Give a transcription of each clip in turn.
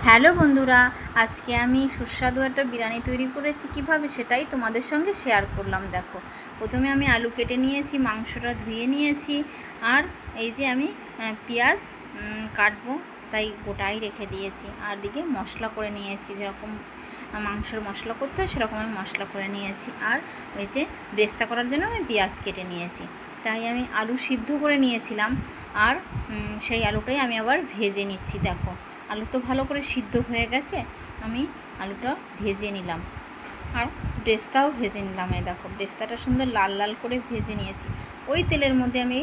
Hello বন্ধুরা, আজকে আমি সুস্বাদু একটা বিরিয়ানি তৈরি করেছি কিভাবে সেটাই তোমাদের সঙ্গে শেয়ার করলাম। দেখো, প্রথমে আমি আলু কেটে নিয়েছি, মাংসটা ধুয়ে নিয়েছি, আর এই যে আমি পেঁয়াজ কাটবো তাই গোটাই রেখে দিয়েছি। আর দিকে মশলা করে নিয়েছি, যেরকম মাংসের মশলা করতে হয় সেরকম আমি মশলা করে নিয়েছি। আর ওই যে ব্রেস্তা করার জন্য আমি পেঁয়াজ কেটে নিয়েছি। তাই আমি আলু সিদ্ধ করে নিয়েছিলাম, আর সেই আলুটাই আমি আবার ভেজে নিচ্ছি। দেখো, আলু তো ভালো করে সিদ্ধ হয়ে গেছে, আমি আলুটা ভেজে নিলাম আর ব্রেস্তাও ভেজে নিলাম। এই দেখো, ব্রেস্তাটা সুন্দর লাল লাল করে ভেজে নিয়েছি। ওই তেলের মধ্যে আমি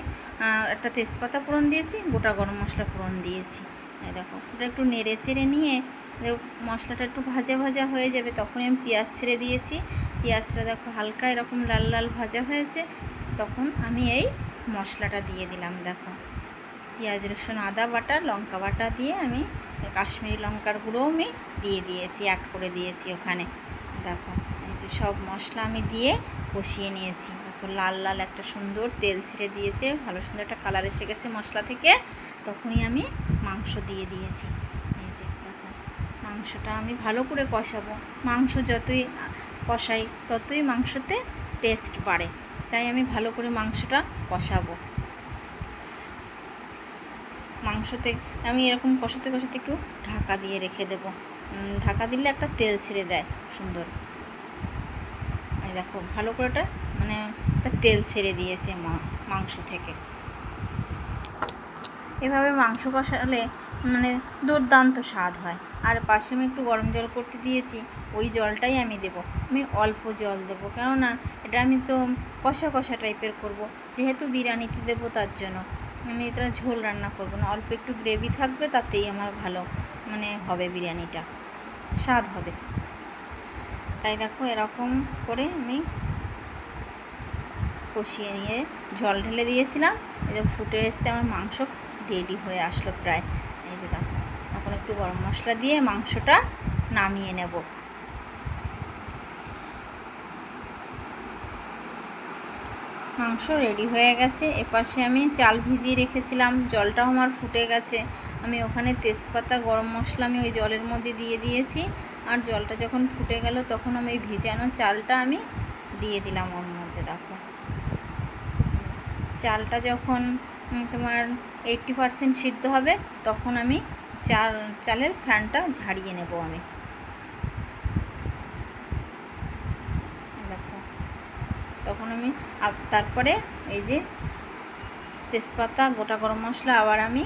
একটা তেজপাতা ফোড়ন দিয়েছি, গোটা গরম মশলা ফোড়ন দিয়েছি। এই দেখো, ওটা একটু নেড়ে চেড়ে নিয়ে মশলাটা একটু ভাজা ভাজা হয়ে যাবে, তখনই আমি পেঁয়াজ ছেড়ে দিয়েছি। পেঁয়াজটা দেখো হালকা এরকম লাল লাল ভাজা হয়েছে, তখন আমি এই মশলাটা দিয়ে দিলাম। দেখো, পেঁয়াজ রসুন আদা বাটা লঙ্কা বাটা দিয়ে আমি কাশ্মীরি লঙ্কার গুঁড়োও আমি দিয়ে দিয়েছি, অ্যাড করে দিয়েছি ওখানে। দেখো, এই যে সব মশলা আমি দিয়ে কষিয়ে নিয়েছি। দেখো, লাল লাল একটা সুন্দর তেল ছেড়ে দিয়েছে, ভালো সুন্দর একটা কালার এসে গেছে মশলা থেকে, তখনই আমি মাংস দিয়ে দিয়েছি। এই যে দেখো, মাংসটা আমি ভালো করে কষাবো। মাংস যতই কষাই ততই মাংসতে টেস্ট বাড়ে, তাই আমি ভালো করে মাংসটা কষাবো। মাংসতে আমি এরকম কষাতে কষাতে একটু ঢাকা দিয়ে রেখে দেব। ঢাকা দিলে একটা তেল ছেড়ে দেয় সুন্দর। এই দেখো, ভালো করে একটা তেল ছেড়ে দিয়েছে মাংস থেকে। এভাবে মাংস কষালে দুর্দান্ত স্বাদ হয়। আর পাশে আমি একটু গরম জল করতে দিয়েছি, ওই জলটাই আমি দেব। আমি অল্প জল দেবো, কেননা এটা আমি তো কষা কষা টাইপের করব, যেহেতু বিরিয়ানিতে দেবো তার জন্য। আমি এটা ঝোল রান্না করব না, অল্প একটু গ্রেভি থাকবে, তাতেই আমার ভালো হবে, বিরিয়ানিটা স্বাদ হবে। তাই দেখো, এরকম করে আমি কষিয়ে নিয়ে জল ঢেলে দিয়েছিলাম। এই যে ফুটে এসছে, আমার মাংস রেডি হয়ে আসলো প্রায়। এই যে দেখো, এখন একটু গরম মশলা দিয়ে মাংসটা নামিয়ে নেব। মাংস রেডি হয়ে গেছে। এপাশে আমি চাল ভিজিয়ে রেখেছিলাম, জলটাও আমার ফুটে গেছে। আমি ওখানে তেজপাতা গরম মশলা আমি ওই জলের মধ্যে দিয়ে দিয়েছি। আর জলটা যখন ফুটে গেল, তখন আমি ওই ভিজানো চালটা আমি দিয়ে দিলাম ওর মধ্যে। দেখো, চালটা যখন তোমার 80% সিদ্ধ হবে, তখন আমি চালের ফ্যানটা ঝাড়িয়ে নেব আমি। দেখো, তখন আমি তারপরে এই যে তেজপাতা গোটা গরম মশলা, আবার আমি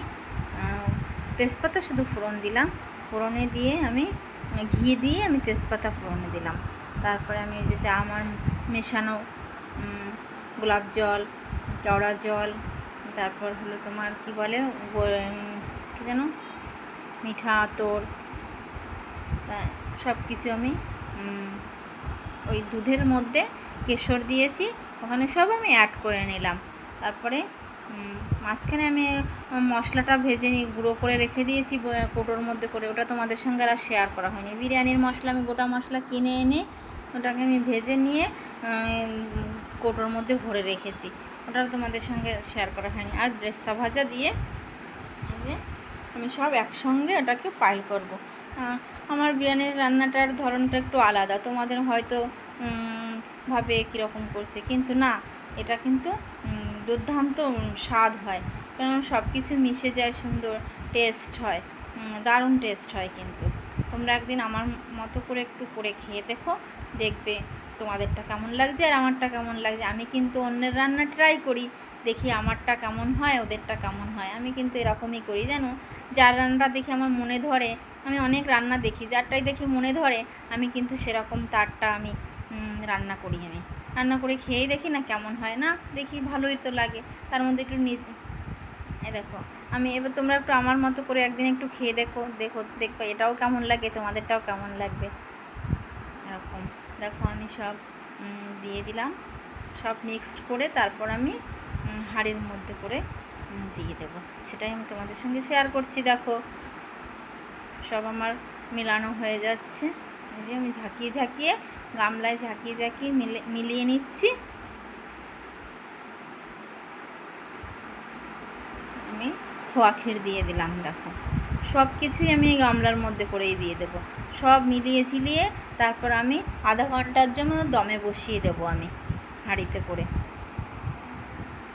তেজপাতা শুধু ফোড়ন দিলাম, ফোড়নে দিয়ে আমি ঘি দিয়ে আমি তেজপাতা ফোড়নে দিলাম। তারপরে আমি এই যে আমার মেশানো গোলাপ জল, কেওড়া জল, তারপর হলো তোমার কি বলে কী যেন, মিঠা আতর, সব কিছু আমি ওই দুধের মধ্যে কেশর দিয়েছি, ওখানে সব আমি অ্যাড করে নিলাম। তারপরে মাঝখানে আমি মশলাটা ভেজে গুঁড়ো করে রেখে দিয়েছি কৌটোর মধ্যে করে, ওটা তোমাদের সঙ্গে আর শেয়ার করা হয়নি। বিরিয়ানির মশলা আমি গোটা মশলা কিনে এনে ওটাকে আমি ভেজে নিয়ে কৌটোর মধ্যে ভরে রেখেছি, ওটা তোমাদের সঙ্গে শেয়ার করা হয়নি। আর ব্রেস্তা ভাজা দিয়ে এই যে আমি সব একসঙ্গে ওটাকে পাইল করব। আমার বিরিয়ানির রান্নাটার ধরনটা একটু আলাদা, তোমাদের হয়তো ভাবে কীরকম করছে, কিন্তু না, এটা কিন্তু দুর্দান্ত স্বাদ হয়, কারণ সব কিছু মিশে যায়, সুন্দর টেস্ট হয়, দারুণ টেস্ট হয়। কিন্তু তোমরা একদিন আমার মতো করে একটু করে খেয়ে দেখো, দেখবে তোমাদেরটা কেমন লাগছে আর আমারটা কেমন লাগছে। আমি কিন্তু অন্যের রান্না ট্রাই করি, দেখি আমারটা কেমন হয়, ওদেরটা কেমন হয়। আমি কিন্তু এরকমই করি, জানো, যার রান্নাটা দেখে আমার মনে ধরে, আমি অনেক রান্না দেখি, যারটাই দেখে মনে ধরে আমি কিন্তু সেরকম তারটা আমি রান্না করি। আমি রান্না করে খেয়েই দেখি না কেমন হয়, না দেখি ভালোই তো লাগে, তার মধ্যে একটু দেখো, আমি এবার তোমরা একটু আমার মতো করে একদিন একটু খেয়ে দেখবে এটাও কেমন লাগে, তোমাদেরটাও কেমন লাগবে। এরকম দেখো, আমি সব দিয়ে দিলাম, সব মিক্সড করে তারপর আমি হাঁড়ির মধ্যে করে দিয়ে দেবো, সেটাই আমি তোমাদের সঙ্গে শেয়ার করছি। দেখো, সব আমার মেলানো হয়ে যাচ্ছে, এই যে আমি ঝাঁকিয়ে ঝাঁকিয়ে গামলায় ঝাঁকিয়ে ঝাঁকিয়ে মিলিয়ে নিচ্ছি। আমি খোয়া ক্ষীর দিয়ে দিলাম। দেখো, সব কিছুই আমি এই গামলার মধ্যে করেই দিয়ে দেবো। সব মিলিয়ে ঝিলিয়ে তারপর আমি আধা ঘন্টার জন্য দমে বসিয়ে দেবো আমি হাঁড়িতে করে।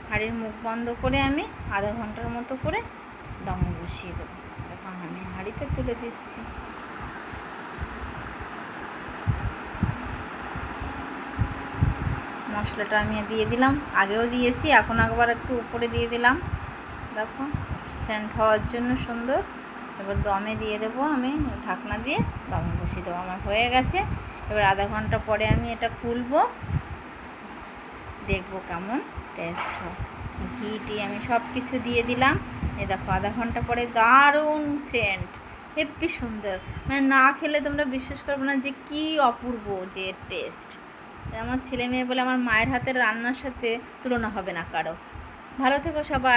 হাঁড়ির মুখ বন্ধ করে আমি আধা ঘন্টার মতো করে দমে বসিয়ে দেবো। এখন আমি হাঁড়িতে তুলে দিচ্ছি। মশলাটা আমি দিয়ে দিলাম, আগেও দিয়েছি, এখন একবার একটু উপরে দিয়ে দিলাম, দেখো সেন্ট হওয়ার জন্য সুন্দর। এবার দমে দিয়ে দেবো আমি, ঢাকনা দিয়ে দমে বসিয়ে দেবো। আমার হয়ে গেছে। এবার আধা ঘন্টা পরে আমি এটা খুলবো, দেখবো কেমন টেস্ট হয়। ঘি আমি সব কিছু দিয়ে দিলাম। এই দেখো আধা ঘন্টা পরে দারুণ সেন্ট, হেব্বি সুন্দর, মানে না খেলে তোমরা বিশ্বাস করবে না যে কি অপূর্ব যে টেস্ট। আমার ছেলে মেয়ে বলে আমার মায়ের হাতের রান্নার সাথে তুলনা হবে না কারো। ভালো থেকো সবাই।